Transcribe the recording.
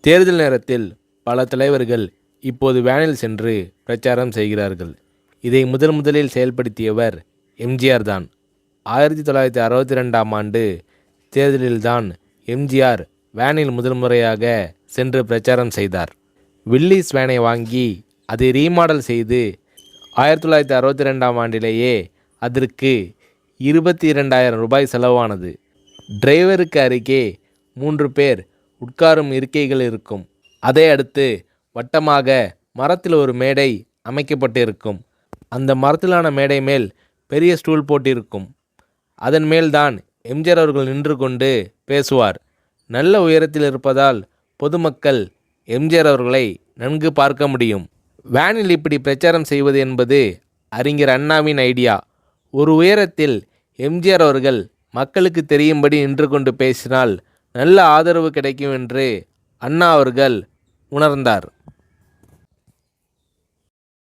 தேர்தல் நேரத்தில் பல தலைவர்கள் இப்போது வேனில் சென்று பிரச்சாரம் செய்கிறார்கள். இதை முதலில் செயல்படுத்தியவர் எம்ஜிஆர் தான். 1962ஆம் ஆண்டு தேர்தலில்தான் எம்ஜிஆர் வேனில் முறையாக சென்று பிரச்சாரம் செய்தார். வில்லிஸ் வேனை வாங்கி அதை ரீமாடல் செய்து 1962ஆம் ஆண்டிலேயே அதற்கு 22,000 ரூபாய் செலவானது. டிரைவருக்கு அருகே 3 பேர் உட்காரும் இருக்கைகள் இருக்கும். அதை அடுத்து வட்டமாக மரத்தில் ஒரு மேடை அமைக்கப்பட்டிருக்கும். அந்த மரத்திலான மேடை மேல் பெரிய ஸ்டூல் போட்டிருக்கும். அதன் மேல்தான் எம்ஜிஆர் அவர்கள் நின்று கொண்டு பேசுவார். நல்ல உயரத்தில் இருப்பதால் பொதுமக்கள் எம்ஜிஆர் அவர்களை நன்கு பார்க்க முடியும். வேனில் இப்படி பிரச்சாரம் செய்வது என்பது அறிஞர் அண்ணாவின் ஐடியா. ஒரு உயரத்தில் எம்ஜிஆர் அவர்கள் மக்களுக்கு தெரியும்படி நின்று கொண்டு பேசினால் நல்ல ஆதரவு கிடைக்கும் என்று அண்ணா அவர்கள் உணர்ந்தார்.